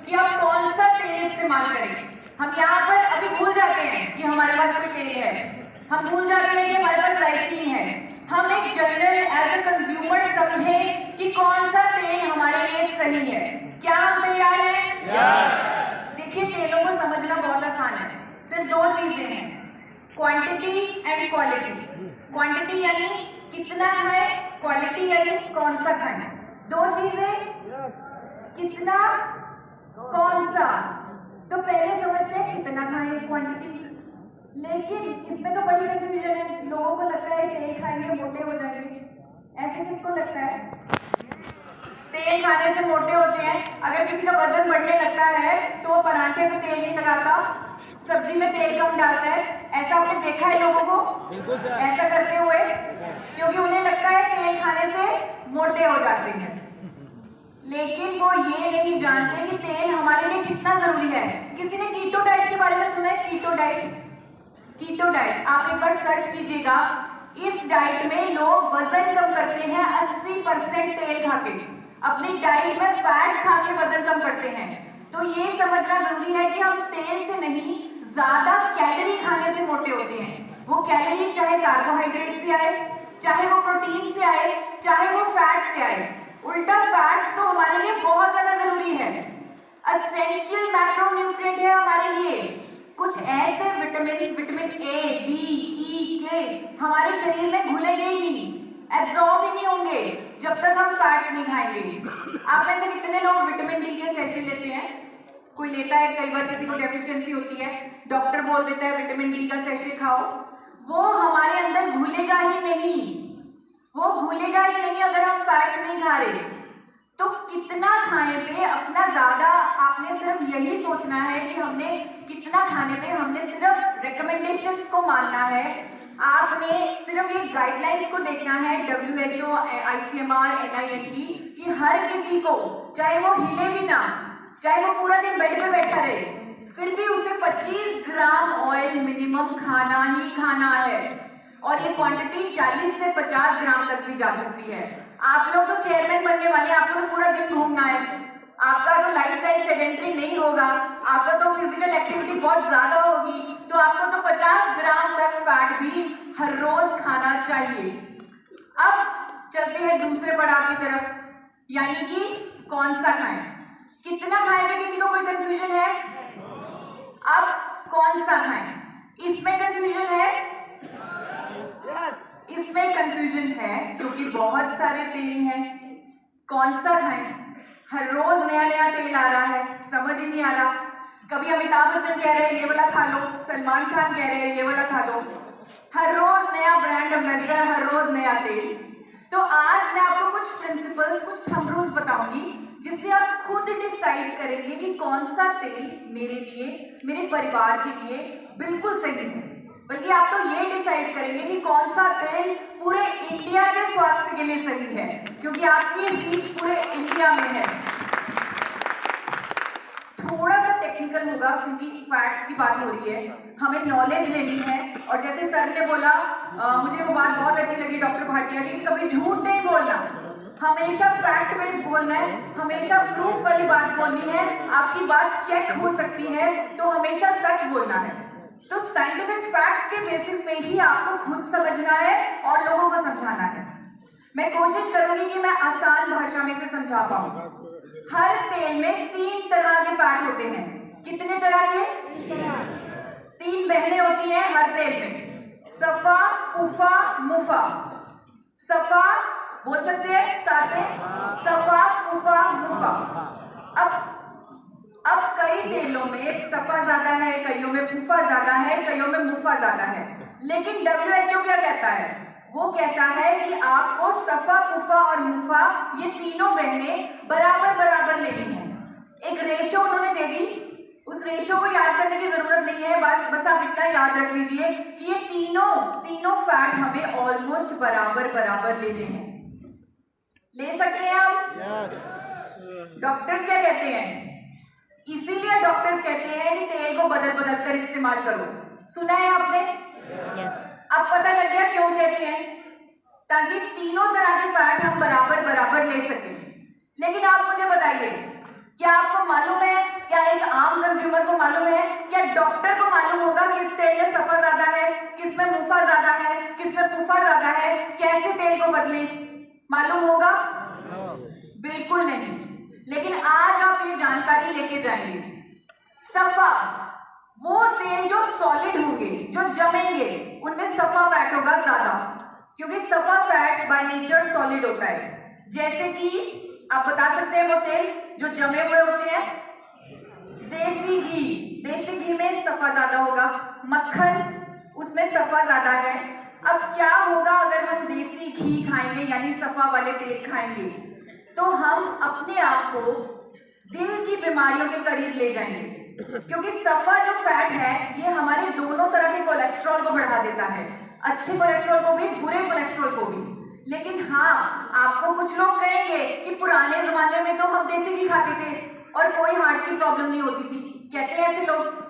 कि आप कौन सा तेल इस्तेमाल करें। हम यहाँ पर अभी भूल जाते हैं कि हमारे पास कोई तेल है, हम भूल जाते हैं कि हमारे पास राइसिन है। हम एक जनरल एज ए कंज्यूमर समझें कि कौन सा तेल हमारे लिए सही है। क्या हम तैयार हैं? देखिए, तेलों को समझना बहुत आसान है। सिर्फ दो चीजें हैं, क्वांटिटी एंड क्वालिटी। क्वांटिटी यानी कितना है, क्वालिटी यानी कौन सा खाना। दो चीजें, कितना, कौन सा। तो पहले समझते हैं कितना खाएं, क्वांटिटी। लेकिन इसमें तो बड़ी कंफ्यूजन है। लोगों को लगता है तेल खाएंगे मोटे हो जाएंगे। ऐसे किसको लगता है? तेल खाने से मोटे होते हैं। अगर किसी का वजन बढ़ने लगता है तो वो पराठे पे तेल नहीं लगाता, सब्जी में तेल कम डालता है। ऐसा आपने देखा है लोगों को ऐसा करते हुए? क्योंकि उन्हें लगता है तेल खाने से मोटे हो जाते हैं। लेकिन वो ये नहीं जानते कि तेल हमारे लिए कितना जरूरी है। किसी ने कीटो डाइट के बारे में सुना है? कीटो डाइट, कीटो डाइट आप एक बार सर्च कीजिएगा। इस डाइट में लोग वजन कम करते हैं 80% तेल खा के। अपनी डाइट में फैट खा के वजन कम करते हैं। तो ये समझना जरूरी है कि हम तेल से नहीं, ज्यादा कैलोरी खाने से मोटे होते हैं। वो कैलोरी चाहे कार्बोहाइड्रेट से आए, चाहे वो प्रोटीन से आए, चाहे वो फैट से आए। उल्टा फैट्स तो हमारे लिए बहुत ज्यादा जरूरी है। एसेंशियल मैक्रोन्यूट्रिएंट है हमारे लिए। कुछ ऐसे विटामिन ए, डी, ई, के हमारे शरीर में घुलेंगे ही नहीं, एब्जॉर्ब ही नहीं होंगे जब तक हम फैट्स नहीं खाएंगे। आप में से कितने लोग विटामिन डी के सेशे लेते हैं? कोई लेता है? कई बार किसी को डेफिशिएंसी होती है, डॉक्टर बोल देता है विटामिन डी का सेशे खाओ। वो हमारे अंदर घुलेगा ही नहीं, वो घुलेगा ही नहीं अगर हम फैट्स नहीं खा रहे। तो कितना खाने पे अपना ज्यादा, आपने सिर्फ यही सोचना है कि हमने कितना खाने पे, हमने सिर्फ रिकमेंडेशंस को मानना है। आपने सिर्फ ये गाइडलाइंस को देखना है, WHO, ICMR, NIND, कि हर किसी को, चाहे वो हिले भी ना, चाहे वो पूरा दिन बेड पे बैठा रहे, फिर भी उसे 25 ग्राम ऑयल मिनिमम खाना ही खाना है। और ये क्वांटिटी 40 से 50 ग्राम तक भी जा सकती है। आप लोग तो चेयरमैन बनने वाले हैं, आपको तो पूरा दिन घूमना है, आपका तो लाइफस्टाइल सेडेंटरी नहीं होगा, आपका तो फिजिकल एक्टिविटी बहुत ज्यादा होगी, तो आपको तो 50 ग्राम तक फैट भी हर रोज खाना चाहिए। अब चलते हैं दूसरे पड़ाव की तरफ, यानी कि कौन सा खाएं, कितना खाएं में किसी को कोई कंफ्यूजन है? अब कौन सा खाएं, इसमें कंफ्यूजन है? इसमें कंफ्यूजन है क्योंकि बहुत सारे तेल हैं। कौन सा खाएं? हर रोज नया नया तेल आ रहा है, समझ ही नहीं आ रहा। कभी अमिताभ बच्चन कह रहे हैं ये वाला खा लो, सलमान खान कह रहे हैं ये वाला खा लो। हर रोज नया ब्रांड एम्बेसडर, हर रोज नया तेल। तो आज मैं आपको कुछ प्रिंसिपल्स, कुछ थंब रूल्स बताऊंगी जिससे आप खुद डिसाइड करेंगे कि कौन सा तेल मेरे लिए, मेरे परिवार के लिए बिल्कुल सही है। बल्कि आप तो ये डिसाइड करेंगे कि कौन सा तेल पूरे इंडिया के स्वास्थ्य के लिए सही है, क्योंकि आपकी रीच पूरे इंडिया में है। थोड़ा सा टेक्निकल होगा क्योंकि फैट्स की बात हो रही है, हमें नॉलेज लेनी है। और जैसे सर ने बोला, मुझे वो बात बहुत अच्छी लगी डॉक्टर भाटिया की, कभी झूठ नहीं बोलना, हमेशा फैक्ट बेस्ड बोलना है, हमेशा प्रूफ वाली बात बोलनी है। आपकी बात चेक हो सकती है तो हमेशा सच बोलना है। तो साइंटिफिक फैक्ट्स के बेसिस पे ही आपको खुद समझना है और लोगों को समझाना है। मैं कोशिश करूंगी कि मैं आसान भाषा में से समझा पाऊं। हर तेल में 3 तरह के फैट होते हैं। कितने तरह के? 3 बहनें होती हैं हर तेल में, सफा, पुफा, मुफा। सफा बोल सकते हैं साथ में, सफा, पुफा, मुफा। अब कई तेलों में सफा ज्यादा है, कईयों में पुफा ज्यादा है, कईयों में मुफा ज्यादा है। लेकिन WHO क्या कहता है? वो कहता है कि आपको सफा, पुफा और मुफा, ये तीनों बहनें बराबर बराबर लेनी है। एक रेशो उन्होंने दे दी, उस रेशो को याद करने की जरूरत नहीं है, बस आप इतना याद रख लीजिए कि ये तीनों फैट हमें ऑलमोस्ट बराबर बराबर लेने हैं। ले सकते हैं हम? डॉक्टर्स क्या कहते हैं? इसीलिए डॉक्टर्स कहते हैं कि तेल को बदल बदल कर इस्तेमाल करो। सुना है आपने? अब पता लग गया क्यों कहते हैं, ताकि तीनों तरह के फैट हम बराबर बराबर ले सकें। लेकिन आप मुझे बताइए, क्या आपको मालूम है आम कंज्यूमर को मालूम है? क्या डॉक्टर को मालूम होगा कि इस तेल में सफा ज्यादा है, किस में मुफा ज्यादा है, किस में पुफा ज्यादा है? कैसे तेल को बदले? मालूम होगा? बिल्कुल नहीं। लेकिन आज आप ये जानकारी लेके जाएंगे। सफा वो तेल जो सॉलिड होंगे, जो जमेंगे, उनमें सफा फैट होगा ज्यादा, क्योंकि सफा फैट बाय नेचर सॉलिड होता है। जैसे कि आप बता सकते हैं वो तेल जो जमे हुए होते हैं, देसी घी। देसी घी में सफा ज्यादा होगा, मक्खन उसमें सफा ज्यादा है। अब क्या होगा अगर हम देसी घी खाएंगे यानी सफा वाले तेल खाएंगे, तो हम अपने आप को दिल की बीमारियों के करीब ले जाएंगे, क्योंकि सफा जो फैट है ये हमारे दोनों तरह के कोलेस्ट्रॉल को बढ़ा देता है, अच्छे कोलेस्ट्रॉल को भी, बुरे कोलेस्ट्रॉल को भी। लेकिन हाँ, आपको कुछ लोग कहेंगे कि पुराने जमाने में तो हम देसी घी खाते थे और कोई हार्ट की प्रॉब्लम नहीं होती थी, कहते हैं ऐसे लोग।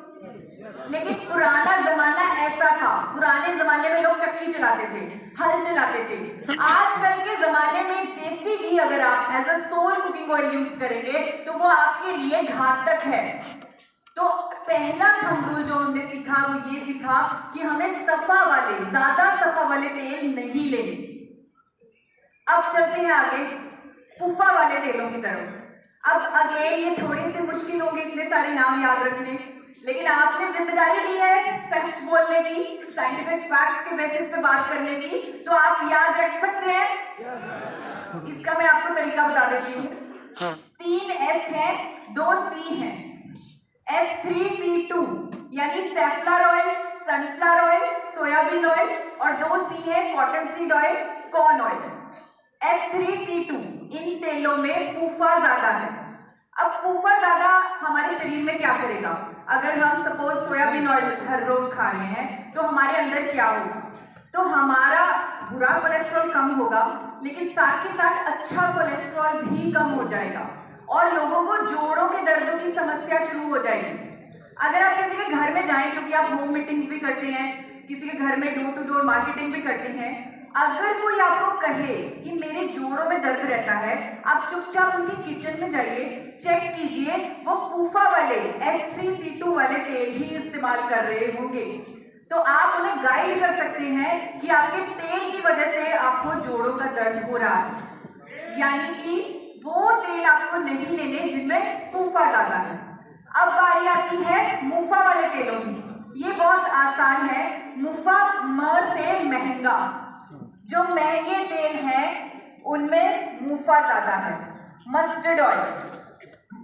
लेकिन पुराना जमाना ऐसा था, पुराने जमाने में लोग चक्की चलाते थे, हल चलाते थे। आजकल के जमाने में देसी घी अगर आप as a sole cooking oil use करेंगे तो वो आपके लिए घातक है। तो पहला थंब रूल जो हमने सीखा वो ये सीखा कि हमें सफा वाले, ज्यादा सफा वाले तेल नहीं लेने। अब चलते हैं आगे पुफा वाले तेलों की तरफ। अब अगेन ये थोड़े से मुश्किल होंगे इतने सारे नाम याद रखने, लेकिन आपने जिम्मेदारी ली है सच बोलने की, साइंटिफिक फैक्ट के बेसिस पे बात करने की, तो आप याद रख सकते हैं। इसका मैं आपको तरीका बता देती हूँ। 3 S है, 2 C है। S3C2 यानी सेफ्लॉर oil, sunflower oil, soybean oil, और 2 C है cotton seed oil, corn oil. S3C2 इन तेलों में पुफा ज्यादा है। अब पुफा ज्यादा हमारे शरीर में क्या करेगा? अगर हम सपोज सोयाबीन ऑयल हर रोज खा रहे हैं तो हमारे अंदर क्या होगा? तो हमारा बुरा कोलेस्ट्रॉल कम होगा, लेकिन साथ के साथ अच्छा कोलेस्ट्रॉल भी कम हो जाएगा और लोगों को जोड़ों के दर्दों की समस्या शुरू हो जाएगी। अगर आप किसी के घर में जाएं, क्योंकि आप होम मीटिंग्स भी करते हैं, किसी के घर में डोर टू डोर मार्केटिंग भी करते हैं, अगर कोई आपको कहे कि मेरे जोड़ों में दर्द रहता है, आप चुपचाप उनके किचन में जाइए, चेक कीजिए वो पुफा वाले S3C2 वाले तेल ही इस्तेमाल कर रहे होंगे। तो आप उन्हें गाइड कर सकते हैं कि आपके तेल की वजह से आपको जोड़ों का दर्द हो रहा है, यानी कि वो तेल आपको नहीं लेने जिनमें पुफा ज्यादा है। अब बारी आती है मुफा वाले तेलों की। ये बहुत आसान है। मुफा म से महंगा, जो महंगे तेल हैं उनमें मुफा ज्यादा है। मस्टर्ड ऑयल,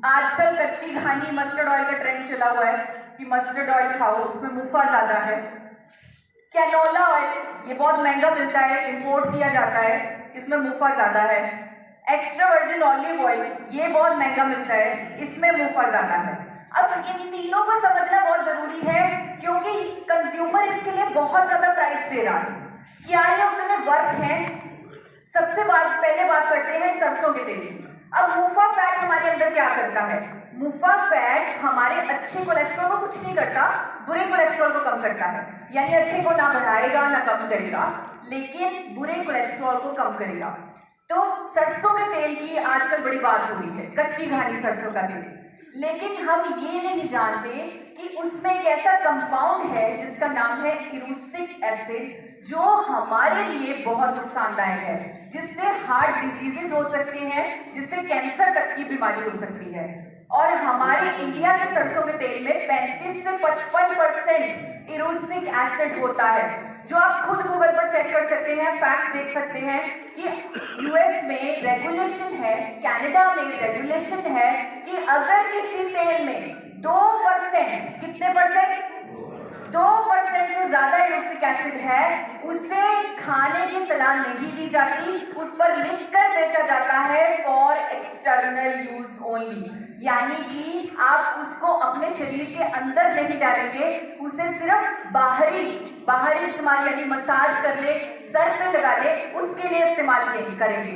आजकल कच्ची घानी मस्टर्ड ऑयल का ट्रेंड चला हुआ है कि मस्टर्ड ऑयल खाओ, उसमें मुफा ज्यादा है। कैनोला ऑयल, ये बहुत महंगा मिलता है, इंपोर्ट किया जाता है, इसमें मुफा ज्यादा है। एक्स्ट्रा वर्जिन ऑलिव ऑयल, ये बहुत महंगा मिलता है, इसमें मुफा ज्यादा है। अब इन तीनों को समझना बहुत जरूरी है, क्योंकि कंज्यूमर इसके लिए बहुत ज्यादा प्राइस दे रहा है। क्या ये उतने वर्थ है? सबसे पहले बात करते हैं सरसों के तेल की। अब मुफा फैट हमारे अंदर क्या करता है? मुफा फैट हमारे अच्छे कोलेस्ट्रॉल को कुछ नहीं करता, बुरे कोलेस्ट्रॉल को कम करता है। यानी अच्छे को ना बढ़ाएगा ना कम करेगा, लेकिन बुरे कोलेस्ट्रॉल को कम करेगा। तो सरसों के तेल की आजकल बड़ी बात हो रही है, कच्ची घानी सरसों का तेल। लेकिन हम ये नहीं जानते कि उसमें एक ऐसा कंपाउंड है जिसका नाम है इरूसिक एसिड, जो हमारे लिए बहुत नुकसानदायक है, जिससे हार्ट डिजीजेस हो सकते हैं, जिससे कैंसर तक की बीमारी हो सकती है। और हमारे इंडिया के सरसों के तेल में 35 से 55% इरूसिक एसिड होता है, जो आप खुद गूगल पर चेक कर सकते हैं, फैक्ट देख सकते हैं कि यूएस में रेगुलेशन है, कनाडा में रेगुलेशन है कि अगर किसी तेल में 2%, कितने परसेंट? 2% से ज्यादा इरूसिक एसिड है, उसे खाने की सलाह नहीं दी जाती, उस पर लिखकर बेचा जाता है फॉर एक्सटर्नल यूज ओनली। यानी कि आप उसको अपने शरीर के अंदर नहीं डालेंगे, उसे सिर्फ बाहरी इस्तेमाल, यानी मसाज कर ले, सर पे लगा ले, उसके लिए इस्तेमाल करेंगे।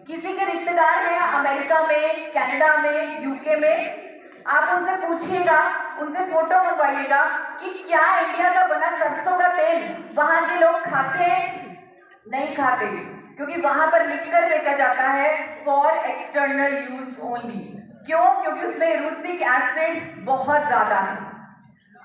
किसी के रिश्तेदार हैं अमेरिका में, कनाडा में, यूके में, आप उनसे पूछिएगा, उनसे फोटो मंगवाइएगा कि क्या इंडिया का बना सरसों का तेल वहां के लोग खाते हैं? नहीं खाते, क्योंकि वहां पर लिखकर बेचा जाता है फॉर एक्सटर्नल यूज ओनली। क्यों? क्योंकि उसमें इरूसिक एसिड बहुत ज्यादा है।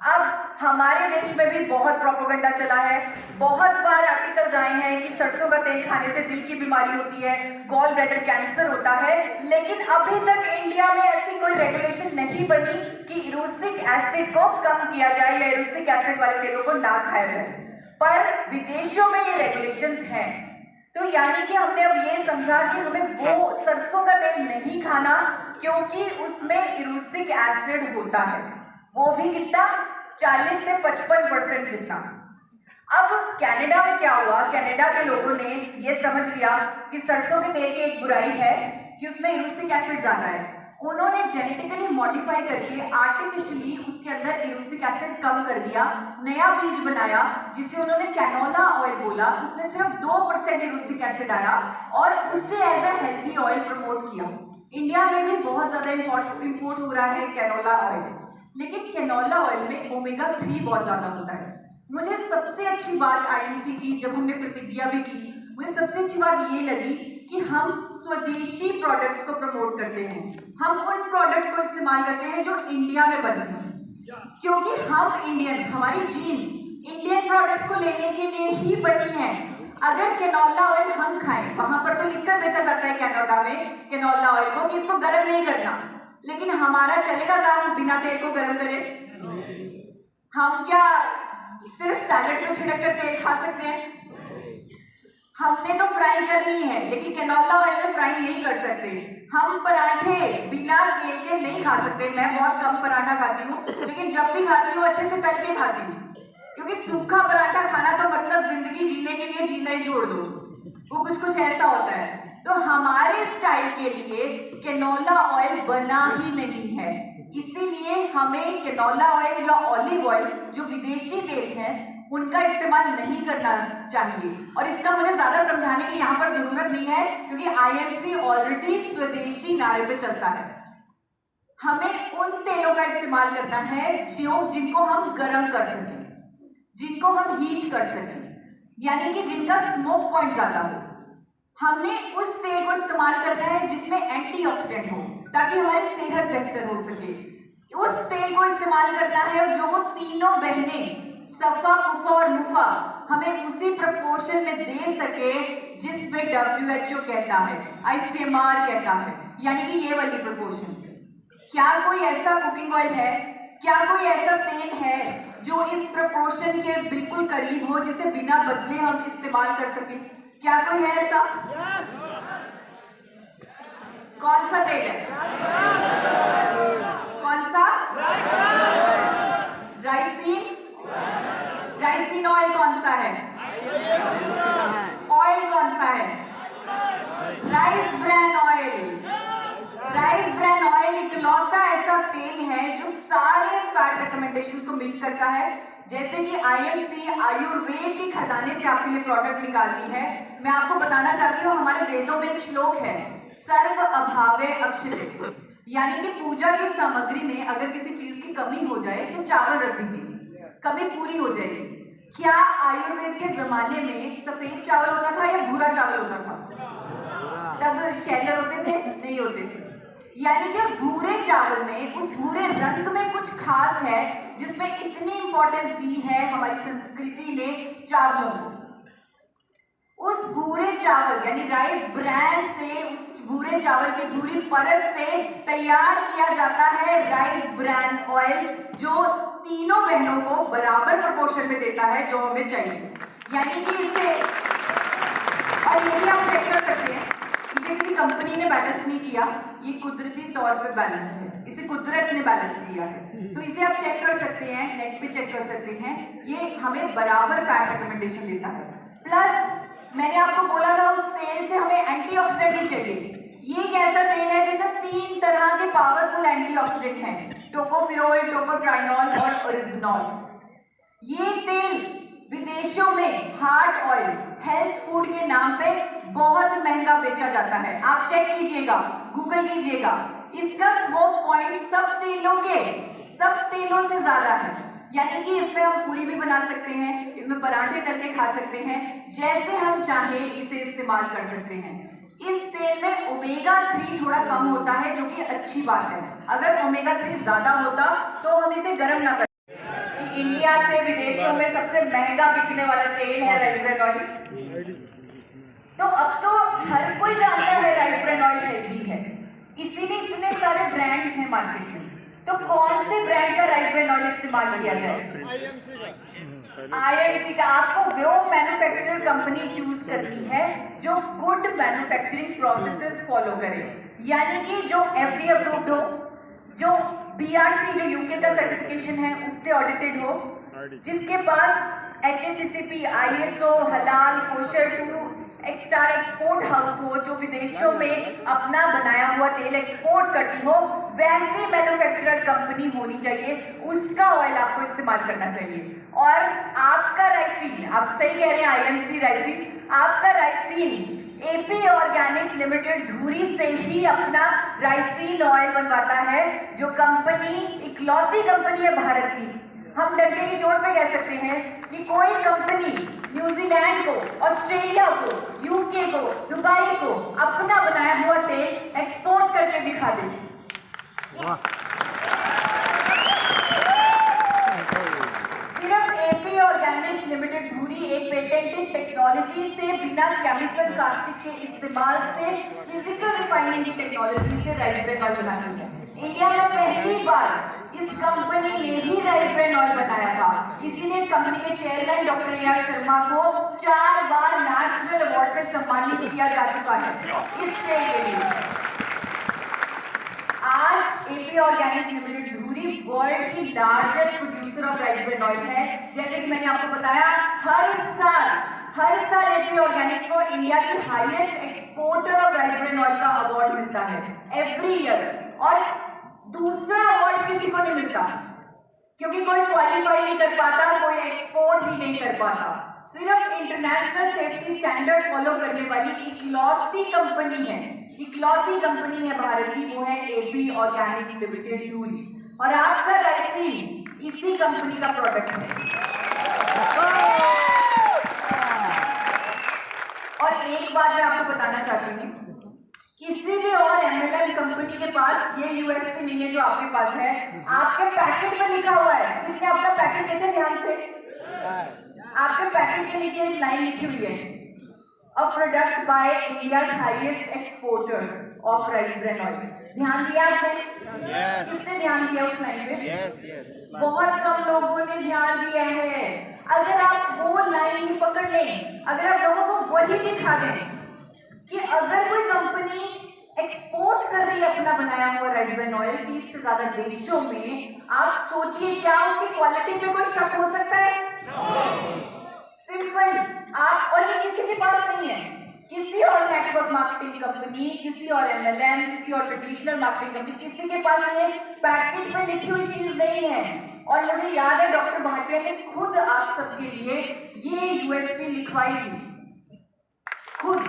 अब हमारे देश में भी बहुत प्रोपेगेंडा चला है, बहुत बार आर्टिकल्स आए हैं कि सरसों का तेल खाने से दिल की बीमारी होती है, गॉल ब्लैडर कैंसर होता है, लेकिन अभी तक इंडिया में ऐसी कोई रेगुलेशन नहीं बनी कि इरूसिक एसिड को कम किया जाए या इरूसिक एसिड वाले तेलों को ना खाया जाए। पर विदेशों में ये रेगुलेशंस हैं। तो यानी कि हमने अब ये समझा कि हमें वो सरसों का तेल नहीं खाना क्योंकि उसमें इरूसिक एसिड होता है, वो भी कितना, 40 से 55% जितना। अब कनाडा में क्या हुआ, कनाडा के लोगों ने ये समझ लिया कि सरसों के तेल की एक बुराई है कि उसमें इरूसिक एसिड ज्यादा है। उन्होंने जेनेटिकली मॉडिफाई करके आर्टिफिशियली उसके अंदर इरूसिक एसिड कम कर दिया, नया बीज बनाया जिसे उन्होंने कैनोला ऑयल बोला, उसमें सिर्फ 2% इरूसिक एसिड आया और उससे as a healthy oil promote किया। इंडिया में भी बहुत ज्यादा इंपोर्ट हो रहा है कैनोला ऑयल, लेकिन कैनोला ऑयल में ओमेगा 3 बहुत ज्यादा होता है। मुझे सबसे अच्छी बात आईएमसी की, जब हमने प्रतिज्ञा भी की, मुझे सबसे अच्छी बात ये लगी कि हम स्वदेशी प्रोडक्ट्स को प्रमोट करते हैं, हम उन प्रोडक्ट्स को इस्तेमाल करते हैं जो इंडिया में बनते हैं, क्योंकि हम इंडियन, हमारी जीन्स इंडियन प्रोडक्ट्स को लेने के लिए ही बनी है। अगर कैनोला ऑयल हम खाएं, वहां पर तो लिखकर बेचा जाता है कनाडा में कैनोला ऑयल को कि इसको गर्म नहीं करना, लेकिन हमारा चलेगा काम बिना तेल को गर्म करे? हम क्या सिर्फ सैलेड में छिड़क कर तेल खा सकते हैं? हमने तो फ्राई करनी है, लेकिन कैनोला ऑयल में फ्राई नहीं कर सकते। हम पराठे बिना तेल के नहीं खा सकते। मैं बहुत कम पराठा खाती हूँ, लेकिन जब भी खाती हूँ अच्छे से तल के खाती हूँ, क्योंकि सूखा पराठा खाना तो मतलब जिंदगी जीने के लिए जीना ही छोड़ दो, वो कुछ ऐसा होता है। तो हमारे स्टाइल के लिए कैनोला ऑयल बना ही नहीं है, इसीलिए हमें कैनोला ऑयल या ऑलिव ऑयल जो विदेशी तेल है उनका इस्तेमाल नहीं करना चाहिए। और इसका मुझे ज्यादा समझाने की यहाँ पर जरूरत नहीं है, क्योंकि आईएमसी ऑलरेडी स्वदेशी नारे पे चलता है। हमें उन तेलों का इस्तेमाल करना है जिनको हम गर्म कर सकें, जिनको हम हीट कर सकें, यानी कि जिनका स्मोक पॉइंट ज्यादा हो। हमने उस तेल को इस्तेमाल करना है जिसमें एंटीऑक्सीडेंट हो, ताकि हमारी सेहत बेहतर हो सके। उस तेल को इस्तेमाल करना है जो वो तीनों बहनें सफा, कुफा और मुफा हमें उसी प्रपोर्शन में दे सके जिसमें WHO कहता है, ICMR कहता है, यानी कि ये वाली प्रपोर्शन। क्या कोई ऐसा कुकिंग ऑयल है, क्या कोई ऐसा तेल है जो इस प्रपोर्शन के बिल्कुल करीब हो, जिसे बिना बदले हम इस्तेमाल कर सकें? क्या कोई है ऐसा? कौन सा तेल है? कौन सा? राइसिन ऑयल कौन सा है? ऑयल कौन सा है? Rice bran oil. Rice bran oil इकलौता ऐसा तेल है जो सारे फैट रिकमेंडेशंस को मीट करता है। जैसे कि आईएमसी आयुर्वेद के खजाने से आपके लिए प्रोडक्ट निकालती है। मैं आपको बताना चाहती हूँ, हमारे वेदों में एक श्लोक है, सर्व अभावे अक्षय, यानी कि पूजा की सामग्री में अगर किसी चीज की कमी हो जाए तो चावल रख दीजिए, कमी पूरी हो जाएगी। क्या आयुर्वेद के जमाने में सफेद चावल होता था या भूरा चावल होता था? तब शैलर होते थे? नहीं होते थे। यानी कि भूरे चावल में, उस भूरे रंग में कुछ खास है जिसमें इतनी इंपॉर्टेंस दी है हमारी संस्कृति ने चावलों को। उस भूरे चावल यानी राइस ब्रैन से, उस भूरे चावल की भूरी परत से तैयार किया जाता है राइस ब्रैन ऑयल, जो तीनों बहनों को बराबर प्रोपोर्शन में देता है जो हमें चाहिए। यानी कि इसे, और ये भी आप चेक कर सकते हैं, इसे किसी कंपनी ने बैलेंस नहीं किया, ये कुदरती तौर पे बैलेंस है, इसे कुदरत ने बैलेंस किया है। तो इसे आप चेक कर सकते हैं, नेट पे चेक कर सकते हैं, ये हमें बराबर फैट रिकमेंडेशन देता है। प्लस मैंने आपको बोला था उस तेल से हमें एंटीऑक्सीडेंट भी चाहिए। ये एक ऐसा तेल है जिसमें 3 तरह के पावरफुल एंटीऑक्सीडेंट हैं, टोकोफिरोल, टोकोट्राइनॉल और ओरिजिनॉल। ये तेल विदेशों में हार्ट ऑयल, हेल्थ फूड के नाम पे बहुत महंगा बेचा जाता है। आप चेक कीजिएगा, गूगल कीजिएगा, इसका स्मोक पॉइंट सब तेलों से ज्यादा है। यानी कि इसमें हम पूरी भी बना सकते हैं, इसमें पराठे तल के खा सकते हैं, जैसे हम चाहे इसे इस्तेमाल कर सकते हैं। इस तेल में ओमेगा 3 थोड़ा कम होता है, जो कि अच्छी बात है। अगर ओमेगा 3 ज्यादा होता तो हम इसे गर्म ना करते। इंडिया से विदेशों में सबसे महंगा बिकने वाला तेल है राइस ब्रान ऑयल। तो अब तो हर कोई जानता है राइस ब्रान ऑयल हेल्दी है, इसीलिए इतने सारे ब्रांड्स हैं मार्केट में। तो कौन से ब्रांड का राइस ब्रान ऑयल इस्तेमाल किया जाए? IMC का। आपको वो मैन्युफैक्चरर कंपनी चूज करनी है जो गुड मैन्युफैक्चरिंग प्रोसेसेस फॉलो करे, यानी कि जो FDA अप्रूव्ड हो, जो BRC जो यूके का सर्टिफिकेशन है उससे ऑडिटेड हो, जिसके पास HACCP, ISO, हलाल, कोशर 2 स्टार एक्सपोर्ट हाउस हो, जो विदेशों में अपना बनाया हुआ तेल एक्सपोर्ट करती हो, वैसे मैन्युफैक्चरर कंपनी होनी चाहिए। उसका ऑयल आपको इस्तेमाल करना चाहिए। और आपका राइसिन, आप सही कह रहे हैं, IMC राइसिन, आपका राइसिन AP ऑर्गेनिक्स लिमिटेड धुरी से ही अपना राइसिन ऑयल बनवाता है, जो कंपनी इकलौती कंपनी है भारत की। हम डंके की चोट पे कह सकते हैं कि कोई कंपनी न्यूजीलैंड को, ऑस्ट्रेलिया को, यूके को, दुबई को अपना बनाया हुआ तेल एक्सपोर्ट करके दिखा दे। सिर्फ AP ऑर्गेनिक्स लिमिटेड धुरी एक पेटेंटेड टेक्नोलॉजी से, बिना केमिकल कास्टिक के इस्तेमाल से, फिजिकल रिफाइनिंग की टेक्नोलॉजी से राइस ब्रान ऑयल बनाती है। इंडिया में पहली बार इस कंपनी ने ही राइस ब्रान ऑयल बनाया था, इसीलिए इस कंपनी के चेयरमैन डॉक्टर AR शर्मा को 4 बार नेशनल अवार्ड से सम्मानित किया जा चुका है इस तेल के लिए। आज AP ऑर्गेनिक्स लिमिटेड धुरी वर्ल्ड की largest producer of rice bran oil है। जैसे कि मैंने आपको बताया, हर साल AP ऑर्गेनिक्स को इंडिया की highest exporter of rice bran oil का अवार्ड मिलता है एवरी ईयर। और दूसरा अवार्ड किसी को नहीं मिलता, क्योंकि कोई क्वालिफाई नहीं कर पाता, कोई एक्सपोर्ट ही नहीं कर पाता। सिर्फ इंटरनेशनल सेफ्टी स्टैंडर्ड फॉलो करने वाली इकलौती कंपनी है भारत की, वो है AP ऑर्गेनिक्स लिमिटेड धुरी। और आपका राइसिन इसी कंपनी का प्रोडक्ट है। और एक बात मैं आपको बताना चाहती हूँ, किसी भी और MLM कंपनी के पास ये USP नहीं है जो आपके पास है। आपके पैकेट में लिखा हुआ है, किसने अपना पैकेट देखे ध्यान से, आपके पैकेट के नीचे एक लाइन लिखी हुई है, a product by India's highest exporter of rice bran oil. ध्यान दिया आपने? किसने ध्यान दिया उस लाइन पे? बहुत कम लोगों ने ध्यान दिया है। अगर आप वो लाइन पकड़ लें, अगर आप लोगों को वही दिखा दें कि अगर कोई कंपनी एक्सपोर्ट कर रही है अपना बनाया हुआ राइस ब्रान ऑयल 30 से ज्यादा देशों में, आप सोचिए क्या उसकी क्वालिटी पे कोई शक हो सकता है? सिंपल। आप, और ये किसी के पास नहीं है, किसी और नेटवर्क मार्केटिंग कंपनी, किसी और MLM, किसी और ट्रेडिशनल मार्केटिंग कंपनी, किसी के पास ये पैकेट में लिखी हुई चीज नहीं है। और मुझे याद है डॉक्टर भाटिया ने खुद आप सबके लिए ये USP लिखवाई थी, खुद।